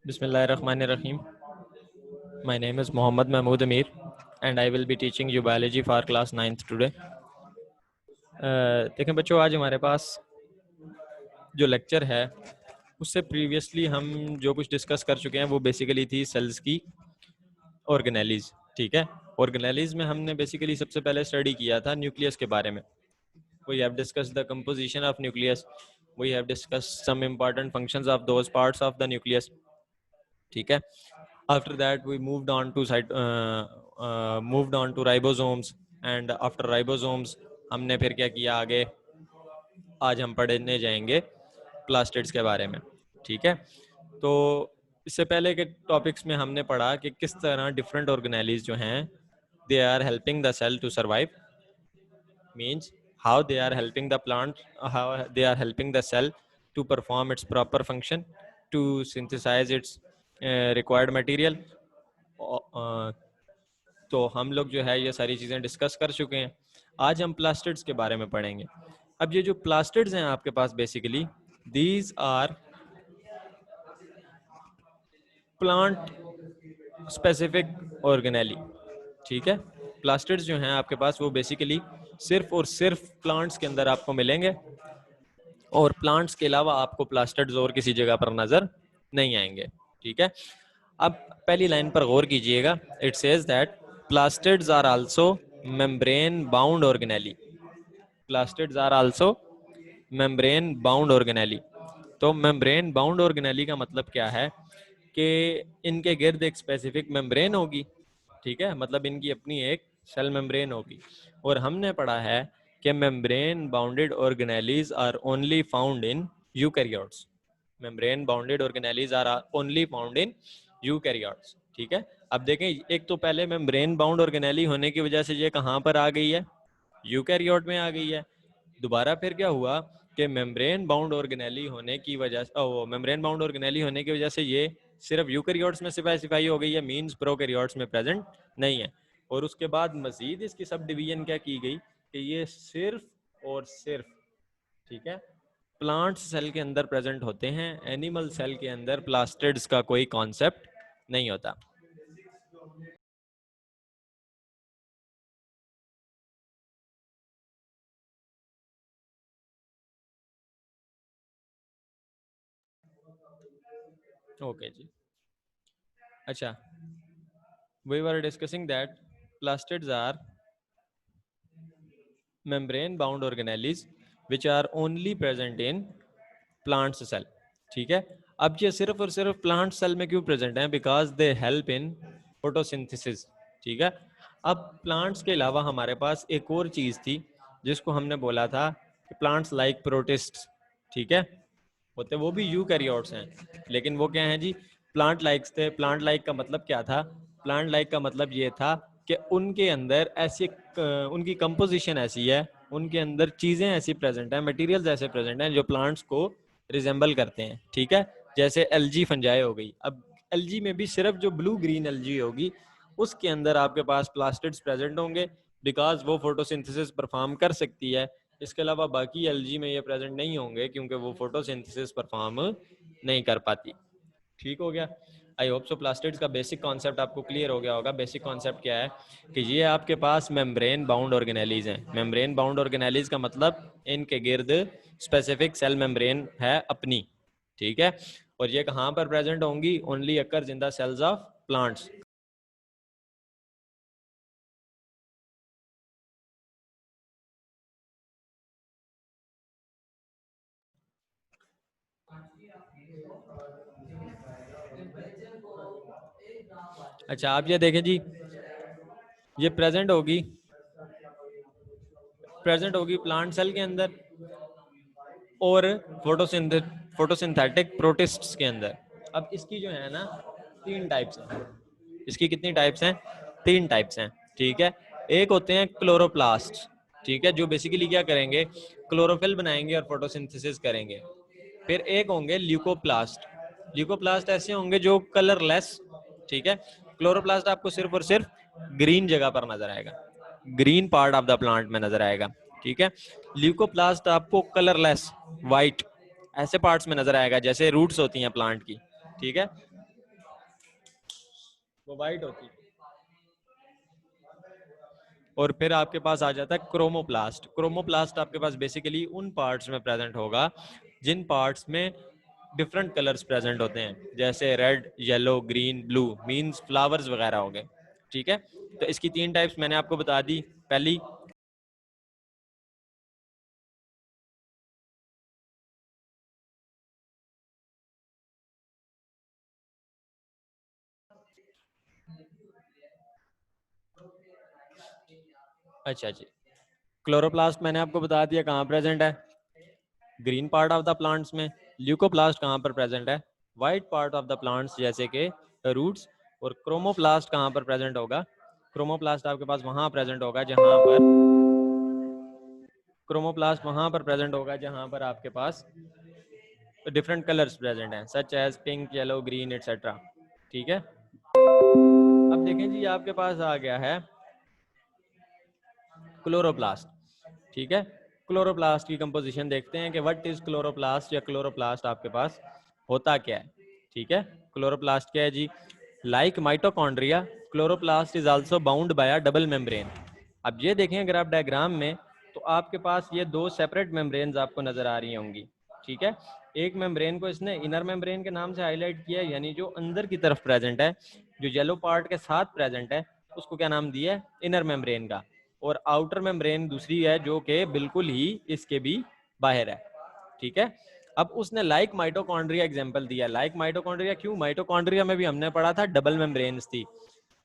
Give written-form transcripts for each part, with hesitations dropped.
Bismillahirrahmanirrahim. My name is Mohammad Mahmood Amir and I will be teaching you biology for class 9th today. देखें बच्चों, आज हमारे पास जो lecture है उससे प्रीवियसली हम जो कुछ डिस्कस कर चुके हैं वो बेसिकली थी सेल्स की ऑर्गेनेलीज। ठीक है, ऑर्गेनेलीज में हमने बेसिकली सबसे पहले स्टडी किया था न्यूक्लियस के बारे में। We have discussed the composition of nucleus. We have discussed some important functions of those parts of the nucleus. ठीक है, after that we moved on to ribosomes and after ribosomes हमने फिर क्या किया आगे, आज हम पढ़ने जाएंगे प्लास्टिड्स के बारे में। ठीक है, तो इससे पहले के टॉपिक्स में हमने पढ़ा कि किस तरह डिफरेंट ऑर्गेनेलीज जो हैं they are helping the cell to survive, means how they are helping the plant, how they are helping the cell to perform its proper function, to synthesize its required material. तो हम लोग जो है ये सारी चीज़ें डिस्कस कर चुके हैं। आज हम प्लास्टिड्स के बारे में पढ़ेंगे। अब ये जो प्लास्टिड्स हैं आपके पास basically these are plant specific organelle. ठीक है, प्लास्टिड्स जो हैं आपके पास वो बेसिकली सिर्फ और सिर्फ प्लांट्स के अंदर आपको मिलेंगे और प्लांट्स के अलावा आपको प्लास्टिड्स और किसी जगह पर नजर नहीं आएंगे। ठीक है, अब पहली लाइन पर गौर कीजिएगा। It says that plastids are also membrane bound organelle. Plastids are also membrane bound organelle. तो मेम्ब्रेन बाउंड ऑर्गेनेली का मतलब क्या है कि इनके गिर्द एक स्पेसिफिक मेम्ब्रेन होगी। ठीक है, मतलब इनकी अपनी एक सेल मेम्ब्रेन होगी। और हमने पढ़ा है कि membrane bounded organelles are only found in eukaryotes. Membrane bounded organelles are only found in eukaryotes. ठीक है, अब देखें, एक तो पहले मेम्ब्रेन बाउंड ऑर्गेनेली होने की वजह से ये कहाँ पर आ गई है, यूकैरियोट में आ गई है। दोबारा फिर क्या हुआ कि मेम्ब्रेन बाउंड ऑर्गेनेली होने की वजह से मेम्ब्रेन बाउंड ऑर्गेनेली होने की वजह से ये सिर्फ यूकैरियोट्स में स्पेसिफाई हो गई है, मींस प्रोकैरियोट्स में प्रेजेंट नहीं है। और उसके बाद मजीद इसकी सब डिवीजन क्या की गई कि ये सिर्फ और सिर्फ, ठीक है, प्लांट सेल के अंदर प्रेजेंट होते हैं। एनिमल सेल के अंदर प्लास्टिड्स का कोई कॉन्सेप्ट नहीं होता। ओके जी, अच्छा, we were discussing that plastids are membrane bound organelles which are only present in plant cell. ठीक है, अब ये सिर्फ और सिर्फ प्लांट सेल में क्यों प्रेजेंट हैं? Because they help in photosynthesis. ठीक है, अब प्लांट्स के अलावा हमारे पास एक और चीज थी जिसको हमने बोला था कि प्लांट्स लाइक प्रोटिस्ट्स। ठीक है, होते वो भी यूकैरियोट्स हैं, लेकिन वो क्या हैं जी, प्लांट लाइक्स थे। प्लांट लाइक का मतलब क्या था? प्लांट लाइक का मतलब ये था कि उनके अंदर ऐसी उनकी कंपोजिशन ऐसी है, उनके अंदर चीज़ें ऐसी प्रेजेंट हैं, मटेरियल्स ऐसे प्रेजेंट हैं जो प्लांट्स को रिजेंबल करते हैं। ठीक है, जैसे एलजी फंजाई हो गई। अब एलजी में भी सिर्फ जो ब्लू ग्रीन एलजी होगी उसके अंदर आपके पास प्लास्टिड्स प्रेजेंट होंगे बिकॉज वो फोटोसिंथेसिस परफॉर्म कर सकती है। इसके अलावा बाकी एलजी में ये प्रेजेंट नहीं होंगे क्योंकि वो फोटोसिंथेसिस परफॉर्म नहीं कर पाती। ठीक हो गया, आई होप सो प्लास्टिड्स का बेसिक कॉन्सेप्ट आपको क्लियर हो गया होगा। बेसिक कॉन्सेप्ट क्या है कि ये आपके पास मेम्ब्रेन बाउंड ऑर्गेनेलीज हैं। मेम्ब्रेन बाउंड ऑर्गेनेलीज का मतलब इनके गिर्द स्पेसिफिक सेल मेम्ब्रेन है अपनी। ठीक है, और ये कहाँ पर प्रेजेंट होंगी? Only occurs in the cells of plants. अच्छा, आप ये देखें जी, ये प्रेजेंट होगी प्लांट सेल के अंदर और फोटोसिंथेटिक प्रोटिस्ट्स के अंदर। अब इसकी जो है ना तीन टाइप्स हैं। इसकी कितनी टाइप्स हैं? तीन टाइप्स हैं। ठीक है, एक होते हैं क्लोरोप्लास्ट। ठीक है, जो बेसिकली क्या करेंगे, क्लोरोफिल बनाएंगे और फोटोसिंथेसिस करेंगे। फिर एक होंगे ल्यूकोप्लास्ट। ल्यूकोप्लास्ट ऐसे होंगे जो कलरलेस। ठीक है, क्लोरोप्लास्ट आपको सिर्फ और सिर्फ ग्रीन जगह पर नजर आएगा, green part of the plant में नजर आएगा। ठीक है, ल्यूकोप्लास्ट आपको कलरलेस वाइट ऐसे पार्ट्स में नजर आएगा जैसे रूट्स होती हैं प्लांट की। ठीक है, वो वाइट होती है। और फिर आपके पास आ जाता है क्रोमोप्लास्ट। क्रोमोप्लास्ट आपके पास बेसिकली उन पार्ट्स में प्रेजेंट होगा जिन पार्ट्स में डिफरेंट कलर्स प्रेजेंट होते हैं, जैसे red, yellow, green, blue, means flowers वगैरह हो गए। ठीक है, तो इसकी 3 टाइप्स मैंने आपको बता दी। पहली, अच्छा जी, क्लोरोप्लास्ट मैंने आपको बता दिया कहाँ प्रेजेंट है, green part of the plants में। ल्यूकोप्लास्ट कहाँ पर प्रेजेंट है, white part of the plants जैसे कि रूट्स। और क्रोमोप्लास्ट कहाँ पर प्रेजेंट होगा, क्रोमोप्लास्ट आपके पास वहां प्रेजेंट होगा जहां पर, क्रोमोप्लास्ट वहां पर प्रेजेंट होगा जहां पर आपके पास डिफरेंट कलर्स प्रेजेंट हैं, such as pink, yellow, green etcetera. ठीक है, अब देखें जी, आपके पास आ गया है क्लोरोप्लास्ट। ठीक है, क्लोरोप्लास्ट की कंपोजिशन देखते हैं कि व्हाट इज क्लोरोप्लास्ट, या क्लोरोप्लास्ट आपके पास होता क्या है। ठीक है, क्लोरोप्लास्ट क्या है जी, like mitochondria chloroplast is also bound by a double membrane. अब ये देखें अगर आप डायग्राम में, तो आपके पास ये 2 सेपरेट मेम्ब्रेन्स आपको नजर आ रही होंगी। ठीक है, एक मेम्ब्रेन को इसने इनर मेम्ब्रेन के नाम से हाईलाइट किया, यानी जो अंदर की तरफ प्रेजेंट है, जो येलो पार्ट के साथ प्रेजेंट है, उसको क्या नाम दिया है, इनर मेम्ब्रेन का। और आउटर मेम्ब्रेन दूसरी है जो कि बिल्कुल ही इसके भी बाहर है। ठीक है, अब उसने लाइक माइटोकॉन्ड्रिया एग्जांपल दिया। लाइक माइटोकॉन्ड्रिया क्यों, माइटोकॉन्ड्रिया में भी हमने पढ़ा था डबल मेम्ब्रेन्स थी।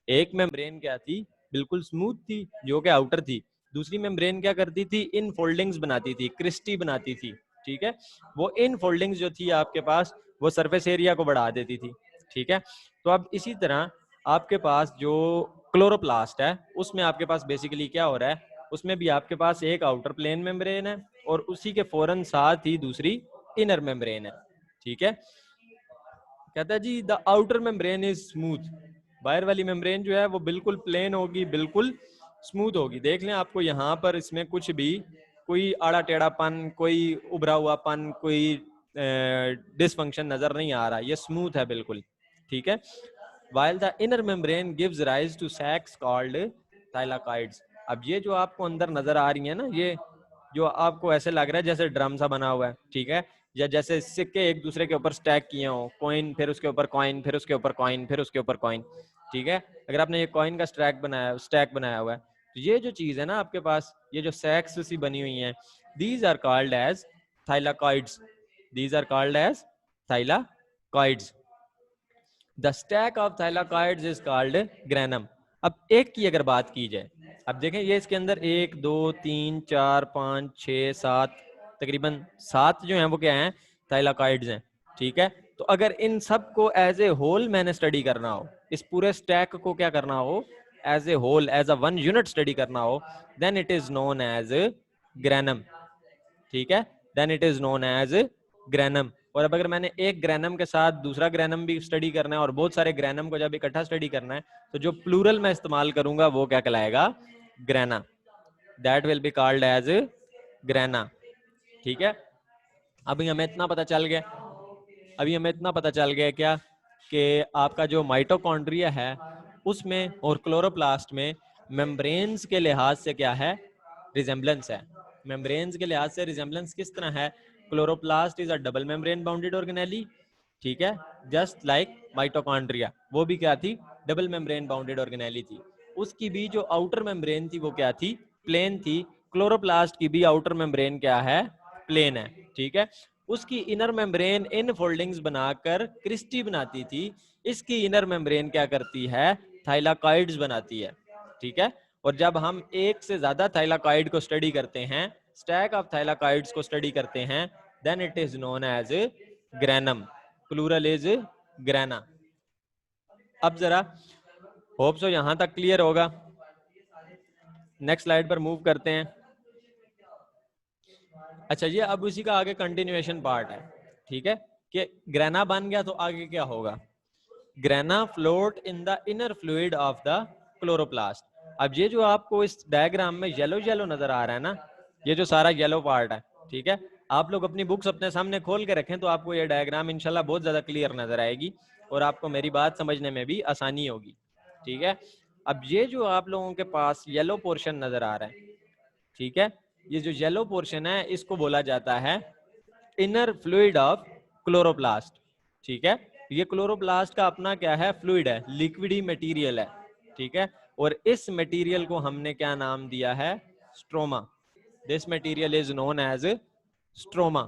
एक मेम्ब्रेन क्या थी, बिल्कुल स्मूथ थी जो कि आउटर थी, दूसरी मेम्ब्रेन क्या करती थी, इन फोल्डिंग्स बनाती थी, क्रिस्टी बनाती थी। ठीक है, वो इन फोल्डिंग्स जो थी आपके पास, वो सरफेस एरिया को बढ़ा देती थी। ठीक है, तो अब इसी तरह आपके पास जो क्लोरोप्लास्ट है, उसमें आपके पास बेसिकली क्या हो रहा है, उसमें भी आपके पास एक आउटर प्लेन मेम्ब्रेन है और उसी के फौरन साथ ही दूसरी इनर मेम्ब्रेन है। ठीक है, कहता है जी the outer membrane is smooth, बाहर वाली मेम्ब्रेन जो है वो बिल्कुल प्लेन होगी, बिल्कुल स्मूथ होगी। देख लें आपको यहाँ पर इसमें कुछ भी, कोई आड़ा टेढ़ापन, कोई उभरा हुआपन, कोई डिसफंक्शन नजर नहीं आ रहा, ये स्मूथ है बिल्कुल। ठीक है, while the inner membrane gives rise to sacs called thylakoids। अब ये जो आपको अंदर नजर आ रही है ना, ये जो आपको ऐसे लग रहा है जैसे ड्रम सा बना हुआ है, ठीक है, या जैसे सिक्के एक दूसरे के ऊपर स्टैक किए हो, कॉइन फिर उसके ऊपर कॉइन, फिर उसके ऊपर कॉइन, फिर उसके ऊपर कॉइन। ठीक है, अगर आपने ये कॉइन का स्टैक बनाया हुआ है, तो ये जो चीज है ना आपके पास, ये जो सैक्स सी बनी हुई है, these are called as thylakoids. These are called as thylakoids. The stack of thylakoids is called granum. अब एक की अगर बात की जाए, अब देखें ये इसके अंदर 1 2 3 4 5 6 7, तकरीबन 7 जो हैं वो क्या हैं, थाइलाकॉइड्स हैं। ठीक है, तो अगर इन सब को एज ए होल मैंने स्टडी करना हो, इस पूरे स्टैक को क्या करना हो, as a whole, as a one unit study करना हो, then it is known as granum. ठीक है, then it is known as granum. और अब अगर मैंने एक ग्रेनम के साथ दूसरा ग्रेनम भी स्टडी करना है और बहुत सारे ग्रेनम को जब इकट्ठा स्टडी करना है, तो जो प्लूरल मैं इस्तेमाल करूंगा वो क्या कहलाएगा, grana. That will be called as grana. ठीक है, अभी हमें इतना पता चल गया, अभी हमें इतना पता चल गया क्या, कि आपका जो माइटोकॉन्ड्रिया है उसमें और क्लोरोप्लास्ट में मेम्ब्रेन्स के लिहाज से क्या है, रिजेम्बलेंस है। मेम्ब्रेन्स के लिहाज से रिजेम्बलेंस किस तरह है, chloroplast is a double membrane bounded organelle. ठीक है, जस्ट लाइक माइटोकॉन्ड्रिया, वो भी क्या थी, डबल मेम्ब्रेन बाउंडेड ऑर्गेनेली थी। उसकी भी जो आउटर मेम्ब्रेन थी वो क्या थी, प्लेन थी। क्लोरोप्लास्ट की भी आउटर मेम्ब्रेन क्या है, प्लेन है। ठीक है, उसकी इनर मेम्ब्रेन इन फोल्डिंग्स बनाकर क्रिस्टी बनाती थी, इसकी इनर मेम्ब्रेन क्या करती है, थाइलाकॉइड्स बनाती है। ठीक है, और जब हम एक से ज्यादा थाइलाकॉइड को स्टडी करते हैं, स्टैक ऑफ थाइलाकॉइड्स को स्टडी करते हैं, then it is known as granum, plural is grana. अब जरा होप सो यहां तक क्लियर होगा। नेक्स्ट स्लाइड पर मूव करते हैं। अच्छा ये अब उसी का आगे कंटिन्यूएशन पार्ट है। ठीक है, कि ग्रेना बन गया तो आगे क्या होगा, grana float in the inner fluid of the chloroplast. अब ये जो आपको इस डायग्राम में येलो येलो नजर आ रहा है ना, ये जो सारा येलो पार्ट है, ठीक है, आप लोग अपनी बुक्स अपने सामने खोल के रखें तो आपको ये डायग्राम इंशाल्लाह बहुत ज्यादा क्लियर नजर आएगी और आपको मेरी बात समझने में भी आसानी होगी। ठीक है। अब ये जो आप लोगों के पास येलो पोर्शन नजर आ रहा है, ठीक है, ये जो येलो पोर्शन है इसको बोला जाता है इनर फ्लूइड ऑफ क्लोरोप्लास्ट। ठीक है, ये क्लोरोप्लास्ट का अपना क्या है, फ्लूइड है, लिक्विडी मटेरियल है। ठीक है, और इस मटेरियल को हमने क्या नाम दिया है, stroma. This material is known as stroma.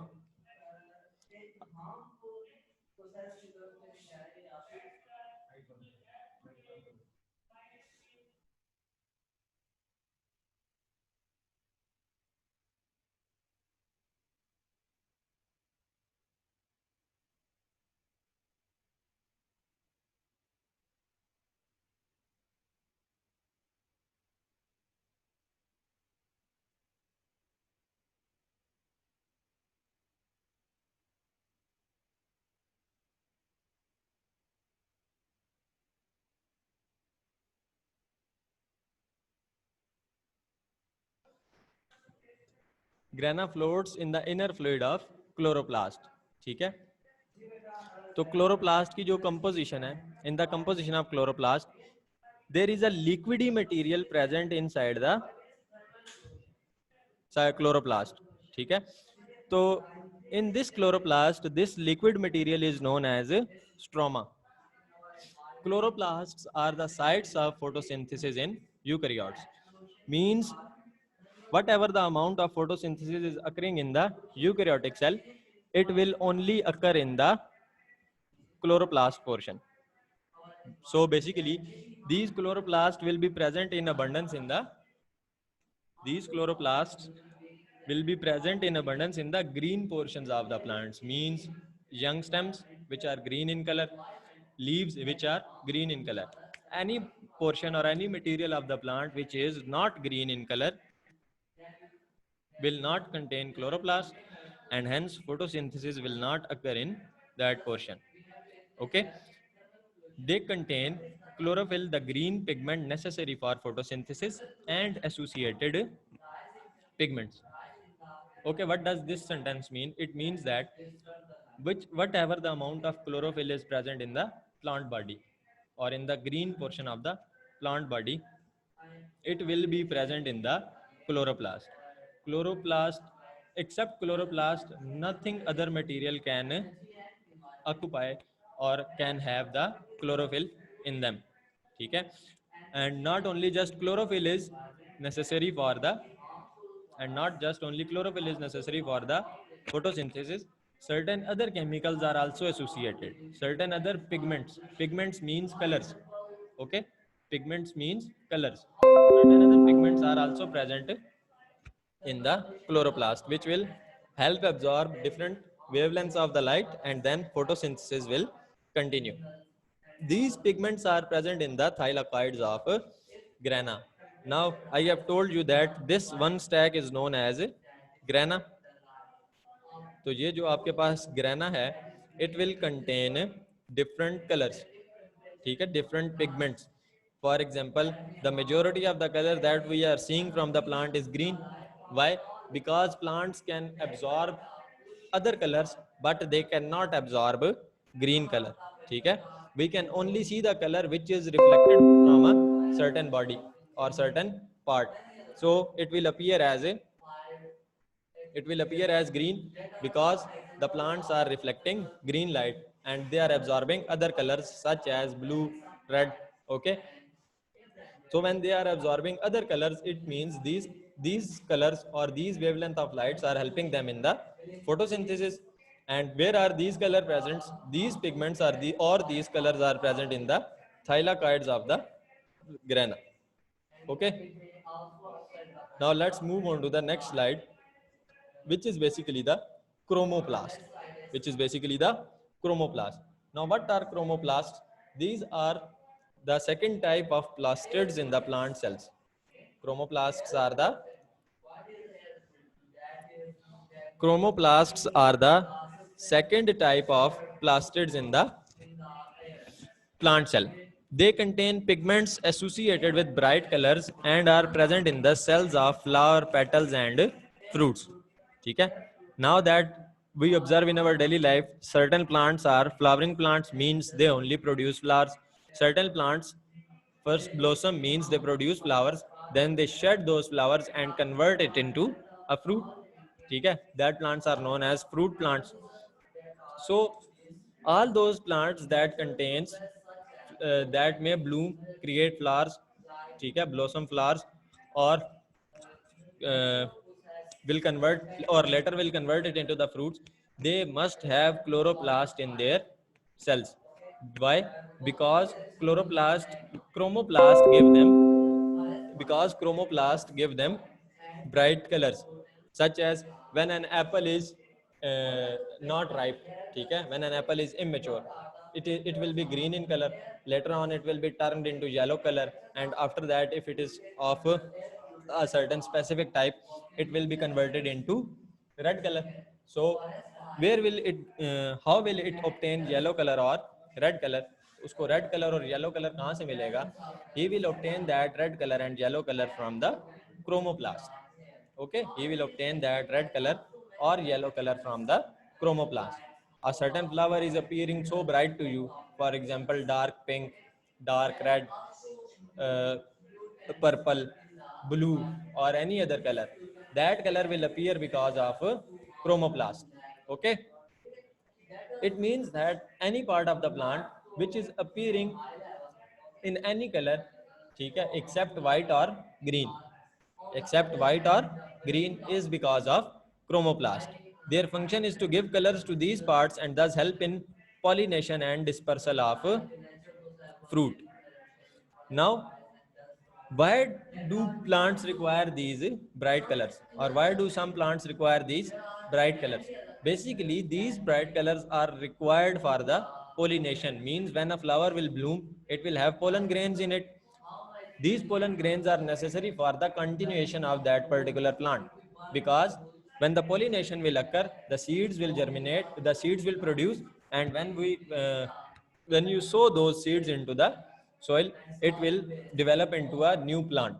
Grana floats in the inner fluid of chloroplast. ठीक है, तो क्लोरोप्लास्ट की जो कंपोजिशन है, in the composition of chloroplast there is a liquidy material present inside the chloroplast. ठीक है, तो in this chloroplast this liquid material is known as stroma. Chloroplasts are the sites of photosynthesis in eukaryotes. Means whatever the amount of photosynthesis is occurring in the eukaryotic cell, it will only occur in the chloroplast portion. So basically, these chloroplasts will be present in abundance in the these chloroplasts will be present in abundance in the green portions of the plants. Means young stems which are green in color, leaves which are green in color. Any portion or any material of the plant which is not green in color will not contain chloroplast, and hence photosynthesis will not occur in that portion. Okay, they contain chlorophyll, the green pigment necessary for photosynthesis, and associated pigments. Okay, what does this sentence mean? It means that whatever the amount of chlorophyll is present in the plant body or in the green portion of the plant body, it will be present in the chloroplast. Chloroplast, except chloroplast, nothing other material can occupy or can have the chlorophyll in them. ठीक है, and not only just chlorophyll is necessary for the and not just only chlorophyll is necessary for the photosynthesis, certain other chemicals are also associated, certain other pigments means colors. Okay, pigments means colors, certain other pigments are also present in the chloroplast which will help absorb different wavelengths of the light, and then photosynthesis will continue. These pigments are present in the thylakoids of grana. Now, I have told you that this one stack is known as grana. तो ये जो आपके पास grana है, it will contain different colors. ठीक है, different pigments. For example, the majority of the color that we are seeing from the plant is green. Why? Because plants can absorb other colors, but they cannot absorb green color. ठीक है, we can only see the color which is reflected from a certain body or certain part. So it will appear as green because the plants are reflecting green light and they are absorbing other colors such as blue, red. Okay, so when they are absorbing other colors, it means these colors or these wavelength of lights are helping them in the photosynthesis. And where are these color present? These pigments are these colors are present in the thylakoids of the grana. Okay, now let's move on to the next slide, which is basically the chromoplast. Now, what are chromoplasts? These are the second type of plastids in the plant cells. Chromoplasts are the second type of plastids in the plant cell. They contain pigments associated with bright colors and are present in the cells of flower, petals, and fruits. ठीक है? Now that we observe in our daily life, certain plants are flowering plants, means they only produce flowers. Certain plants First blossom means they produce flowers, then they shed those flowers and convert it into a fruit. Okay, that plants are known as fruit plants. So all those plants that contains that may bloom, create flowers, okay, blossom flowers, or uh, will convert or later will convert it into the fruits, they must have chloroplast in their cells. Why? Because chromoplast give them, because chromoplast give them bright colors, such as when an apple is not ripe, okay, when an apple is immature, it will be green in color, later on it will be turned into yellow color, and after that if it is of a certain specific type, it will be converted into red color. So where will it how will it obtain yellow color or red color? उसको red colour और yellow colour कहाँ से मिलेगा? He will obtain that red color and yellow color from the chromoplast. Okay, he will obtain that red color or yellow color from the chromoplast. A certain flower is appearing so bright to you, for example dark pink, dark red, uh, purple, blue, or any other color. That color will appear because of chromoplast. Okay, it means that any part of the plant which is appearing in any color, ठीक है, except white or green, except white or green, is because of chromoplast. Their function is to give colors to these parts and thus help in pollination and dispersal of fruit. Now, why do plants require these bright colors, or why do some plants require these bright colors? Basically these bright colors are required for the pollination. Means when a flower will bloom, it will have pollen grains in it. These pollen grains are necessary for the continuation of that particular plant, because when the pollination will occur, the seeds will germinate, the seeds will produce, and when you sow those seeds into the soil, it will develop into a new plant.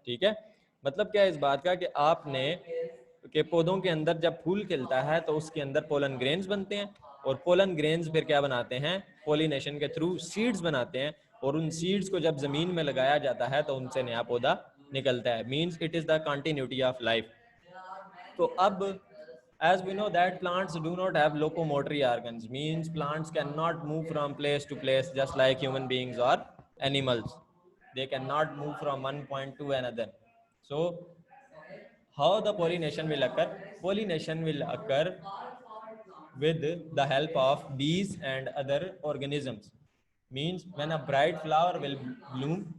ठीक है, मतलब क्या है इस बात का कि आपने के पौधों के अंदर जब फूल खिलता है तो उसके अंदर पोलन ग्रेन्स बनते हैं, और पोलन ग्रेन्स फिर क्या बनाते हैं? पोलिनेशन के थ्रू सीड्स बनाते हैं, और उन सीड्स को जब जमीन में लगाया जाता है तो उनसे नया पौधा निकलता है. Means it is the continuity of life. तो अब as we know that plants do not have locomotory organs, means plants cannot move from place to place just like human beings or animals. They cannot move from one point to another. So how the pollination will occur? Pollination will occur with the help of bees and other organisms. Means when a bright flower will bloom,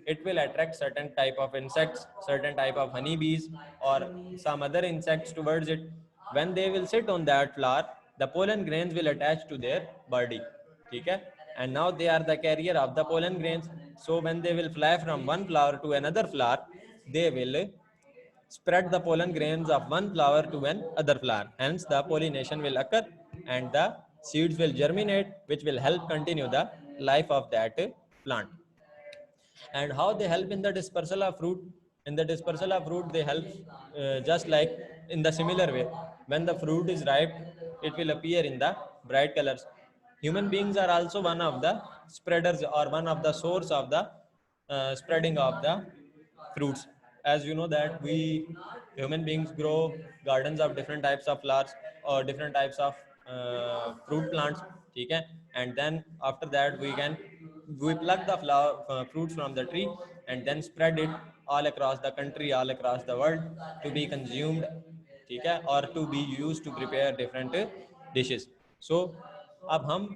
it will attract certain type of insects, certain type of honeybees or some other insects towards it. When they will sit on that flower, the pollen grains will attach to their body. Okay, and now they are the carrier of the pollen grains. So when they will fly from one flower to another flower, they will spread the pollen grains of one flower to another flower. Hence, the pollination will occur and the seeds will germinate, which will help continue the life of that plant. And how they help in the dispersal of fruit? In the dispersal of fruit, they help just like in the similar way. When the fruit is ripe, it will appear in the bright colors. Human beings are also one of the spreaders or one of the source of the spreading of the fruits. As you know that we human beings grow gardens of different types of flowers or different types of fruit plants. Okay, and then after that we pluck the flower fruits from the tree and then spread it all across the country, all across the world to be consumed, okay, or to be used to prepare different dishes. So अब हम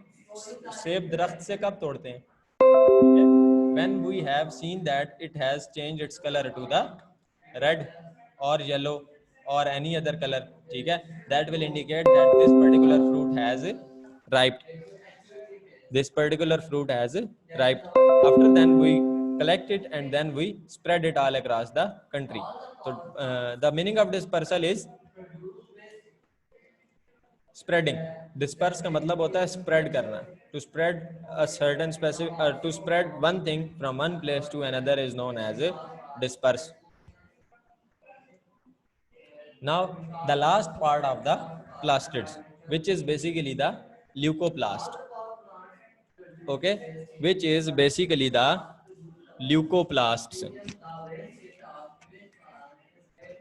सेब दरख्त से कब तोड़ते हैं? When we have seen that it has changed its color to the red or yellow or any other color, ठीक है, that will indicate that this particular fruit has ripe. This particular fruit has ripe. After then we collect it and then we spread it all across the country. So the meaning of dispersal is spreading. Disperse का मतलब होता है spread करना. To spread a certain specific to spread one thing from one place to another is known as a disperse. Now the last part of the plastids, which is basically the leucoplast. Okay, which is basically the leucoplasts.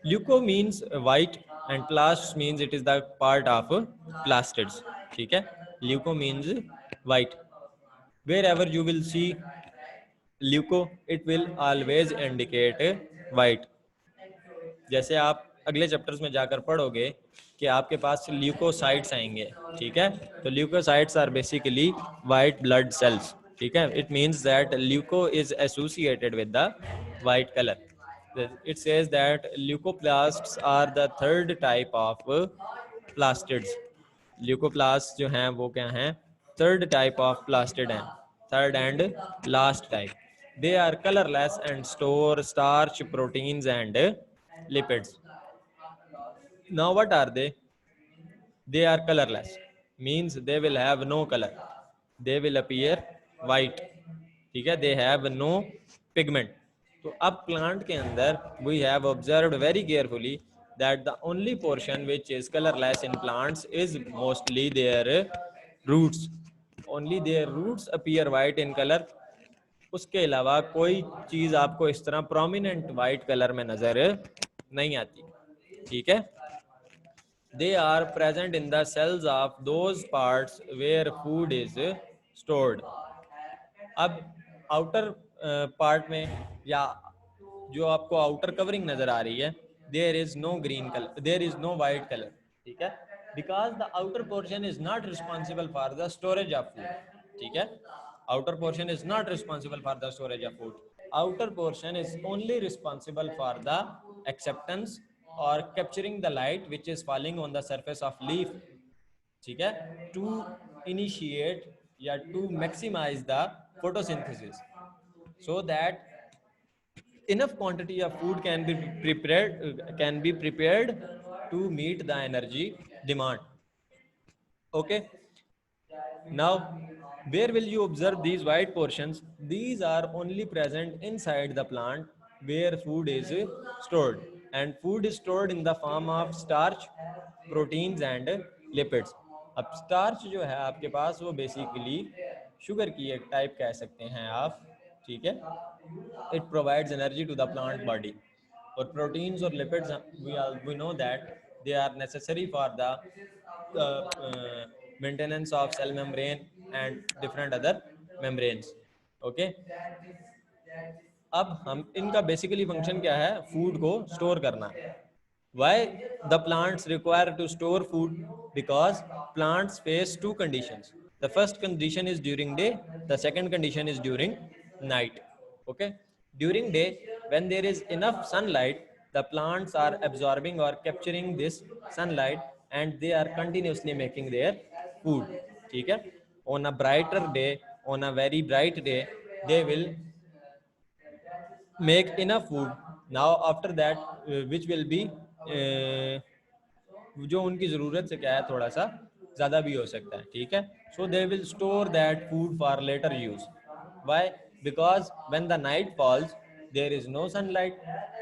Leuco means white and plast means it is the part of plastids, ठीक है। Leuco means white, wherever you will see leuco it will always indicate white. जैसे आप अगले chapters में जाकर पढ़ोगे कि आपके पास ल्यूकोसाइट्स आएंगे, ठीक है। तो leucocytes are basically white blood cells, ठीक है। It means that leuco is associated with the white colour. It says that leucoplasts are the third type of plastids. Leucoplasts जो हैं वो क्या हैं? Third type of plastid हैं, third and last type. They are colorless and store starch, proteins and lipids. Now what are they? They are colorless, means they will have no color, they will appear white, ठीक है। They have no pigment. तो अब plant के अंदर we have observed very carefully that the only portion which is colorless in plants is mostly their roots. Only their roots appear white in color. उसके अलावा कोई चीज आपको इस तरह प्रोमिनेंट वाइट कलर में नजर नहीं आती, ठीक है। They are present in the cells of those parts where food is stored. अब आउटर पार्ट में या जो आपको आउटर कवरिंग नजर आ रही है, there is no green colour, there is no white colour, ठीक है। Because the outer portion is not responsible for the storage of food, ठीक है। Outer portion is not responsible for the storage of food, outer portion is only responsible for the acceptance और capturing the light which is falling on the surface of leaf, ठीक है, to initiate या to maximise the photosynthesis so that enough quantity of food can be prepared to meet the energy demand. Okay, now where will you observe these white portions? These are only present inside the plant where food is stored, and food is stored in the form of starch, proteins and lipids. अब starch जो है आपके पास वो basically sugar की एक type कह सकते हैं आप, ठीक है। It provides energy to the plant body, और प्रोटीन्स और lipids we know that they are necessary for the maintenance of cell membrane and different other membranes. Okay, अब हम इनका बेसिकली फंक्शन क्या है? फूड को स्टोर करना। Why the plants require to store food? Because plants face two conditions. The first condition is during day, the second condition is during night. Okay, during day, when there is enough sunlight, the plants are absorbing or capturing this sunlight and they are continuously making their food, ठीक है। On a brighter day, on a very bright day, they will make enough food. Now after that which will be जो उनकी ज़रूरत से क्या है थोड़ा सा ज़्यादा भी हो सकता है, ठीक है। So they will store that food for later use. Why? Because when the night falls there is no sunlight,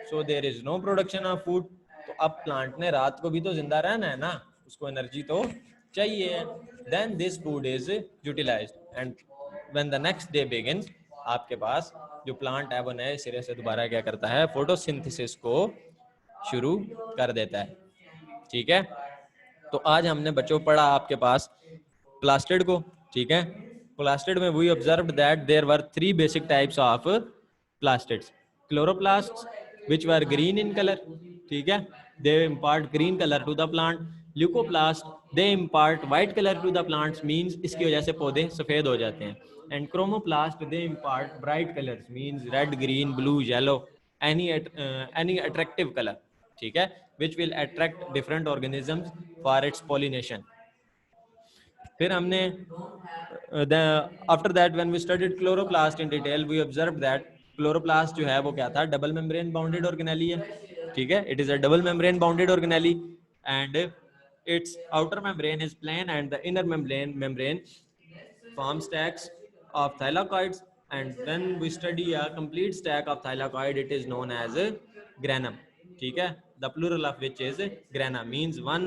so there is no production of food. तो अब प्लांट ने रात को भी तो जिंदा रहना है ना, उसको एनर्जी तो चाहिए। Then this food is utilised and when the next day begins, आपके पास जो प्लांट है वो नए सिरे से दोबारा क्या करता है? फोटोसिंथेसिस को शुरू कर देता है, ठीक है। तो आज हमने बच्चों पढ़ा आपके पास प्लास्टिड को, ठीक है। प्लास्टिड में we observed that there were three basic types of plastids. Chloroplasts which were green in colour, ठीक है, they impart green colour to the plant. Leucoplast they impart white colour to the plants, means इसकी वजह से पौधे सफ़ेद हो जाते हैं। And chromoplast they impart bright colours, means red, green, blue, yellow, any attractive colour, ठीक है, which will attract different organisms for its pollination. फिर हमने after that when we studied chloroplast in detail, we observed that chloroplast जो है वो क्या था? Double membrane bounded organelle है, ठीक है। It is a double membrane bounded organelle and its outer membrane is plain and the inner membrane form stacks of thylakoids, and when we study a complete stack of thylakoid it is known as a granum, ठीक है। The plural of which is grana, means one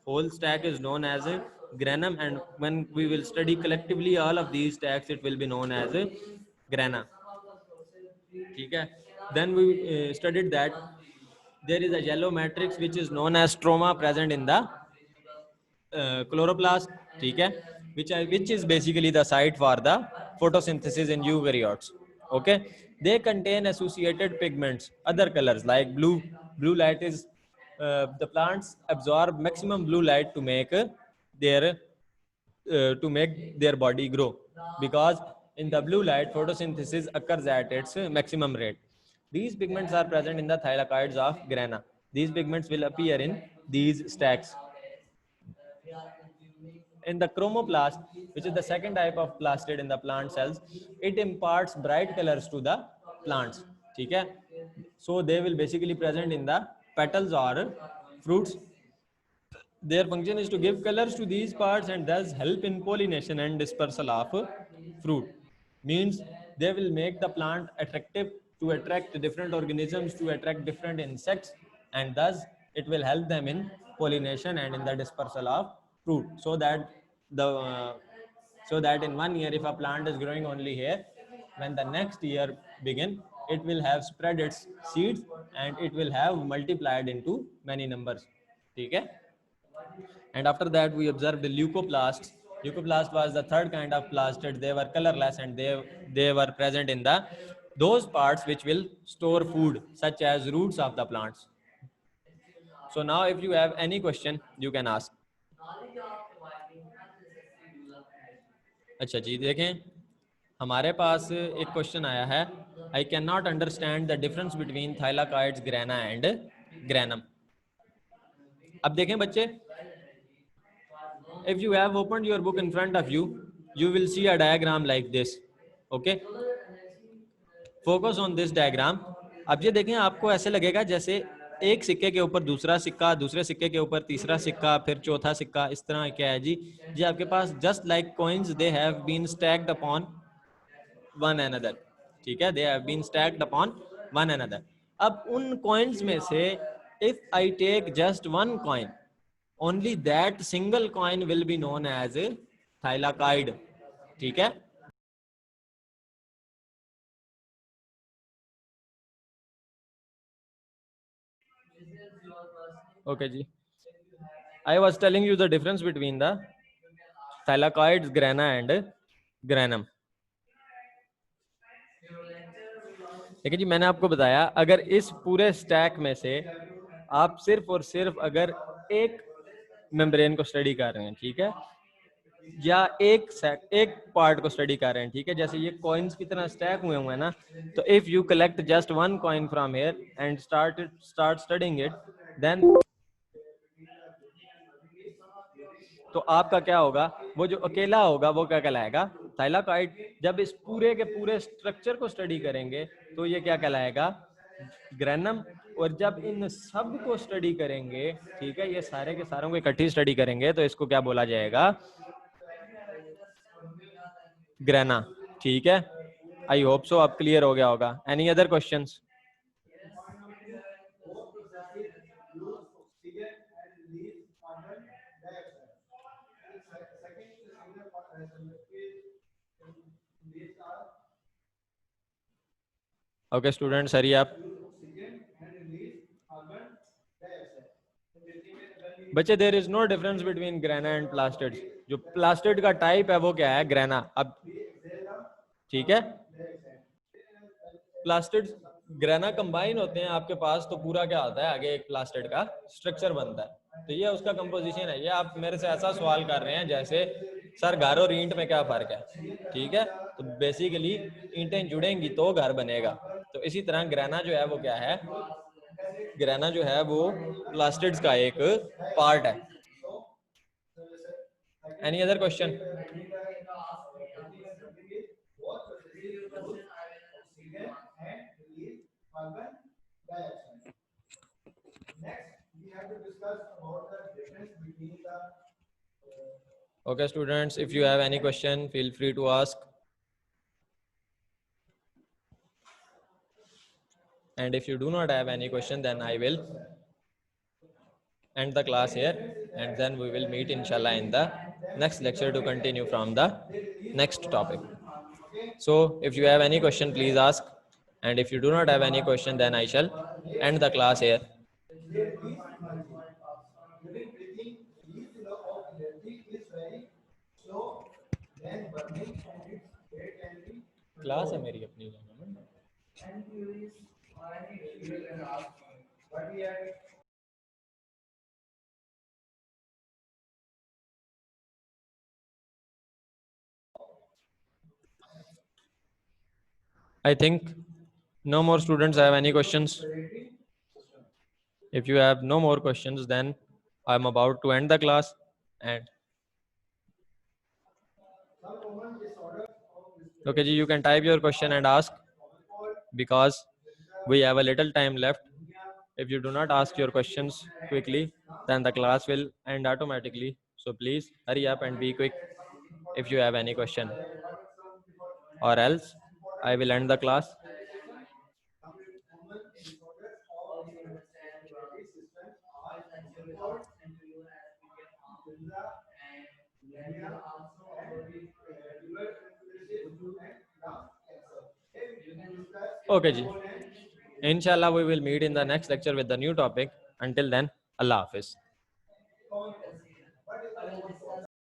whole stack is known as a granum, and when we will study collectively all of these stacks it will be known as a grana. ठीक है. Then we studied that there is a yellow matrix which is known as stroma present in the chloroplast. ठीक है, which is basically the site for the photosynthesis in eukaryotes. Okay, they contain associated pigments, other colors like blue. Blue light is the plants absorb maximum blue light their to make their body grow, because in the blue light photosynthesis occurs at its maximum rate. These pigments are present in the thylakoids of grana. These pigments will appear in these stacks. In the chromoplast, which is the second type of plastid in the plant cells, it imparts bright colors to the plants. ठीक है, so they will basically present in the petals or fruits. Their function is to give colors to these parts and thus help in pollination and dispersal of fruit. Means they will make the plant attractive to attract different organisms, to attract different insects, and thus it will help them in pollination and in the dispersal of fruit. So that in 1 year, if a plant is growing only here, when the next year begin, it will have spread its seeds and it will have multiplied into many numbers. ठीक है. And after that we observed the leucoplasts. Leucoplast was the third kind of plastid. They were colorless and they were present in the those parts which will store food, such as roots of the plants. So now if you have any question you can ask. अच्छा जी, देखें हमारे पास एक question आया है. I can not understand the difference between thylakoids, grana and granum. अब देखें बच्चे, if you have opened your book in front of you, you will see a diagram like this. Okay, focus on this diagram. अब ये देखें, आपको ऐसे लगेगा जैसे एक सिक्के के ऊपर दूसरा सिक्का, दूसरे सिक्के के ऊपर तीसरा सिक्का, फिर चौथा सिक्का. इस तरह क्या है जी, ये आपके पास just like coins, they have been stacked upon one another. ठीक है, they have been stacked upon one another. अब उन कॉइन्स में से if I take just one coin, only that single coin will be known as a thylakoid. ठीक है. Okay ji, I was telling you the difference between the thylakoids, grana and granum. देखिए जी, मैंने आपको बताया अगर इस पूरे स्टैक में से आप सिर्फ और सिर्फ अगर एक मेम्ब्रेन को स्टडी कर रहे हैं, ठीक है, या एक पार्ट को स्टडी कर रहे हैं, ठीक है, जैसे ये कॉइन्स की तरह स्टैक हुए हैं ना, तो if you collect just one coin from here and start studying it, then तो आपका क्या होगा, वो जो अकेला होगा वो क्या कहलाएगा, थाइलाकॉइड. जब इस पूरे के पूरे स्ट्रक्चर को स्टडी करेंगे तो ये क्या कहलाएगा, ग्रेनम. और जब इन सब को स्टडी करेंगे, ठीक है, ये सारे के सारों को इकट्ठी स्टडी करेंगे तो इसको क्या बोला जाएगा, ग्रेना. ठीक है, आई होप सो अब क्लियर हो गया होगा. Any other questions? Okay students, hurry up. बच्चे, there is no difference between grana and plastid. जो प्लास्टिड का टाइप है वो क्या है, ग्रेना. अब ठीक है, प्लास्टिड ग्रेना कंबाइन होते हैं आपके पास, तो पूरा क्या होता है, आगे एक प्लास्टिड का स्ट्रक्चर बनता है. तो ये उसका कंपोजिशन है. ये आप मेरे से ऐसा सवाल कर रहे हैं जैसे सर घर और ईंट में क्या फर्क है. ठीक है, तो बेसिकली ईंटें जुड़ेंगी तो घर बनेगा. तो इसी तरह ग्रेना जो है वो क्या है, ग्रेना जो है वो प्लास्टिड्स का एक पार्ट है. Any other question? Okay students, if you have any question, feel free to ask. And if you do not have any question, then I will end the class here, and then we will meet inshallah in the next lecture to continue from the next topic. So if you have any question, please ask. And if you do not have any question, then I shall end the class here. Class है मेरी अपनी जाना में. I think no more students have any questions. If you have no more questions, then I'm about to end the class. And okay, ji, you can type your question and ask, because we have a little time left. If you do not ask your questions quickly, then the class will end automatically. So please hurry up and be quick if you have any question, or else I will end the class. Okay, ji. Inshallah, we will meet in the next lecture with the new topic. Until then, Allah Hafiz.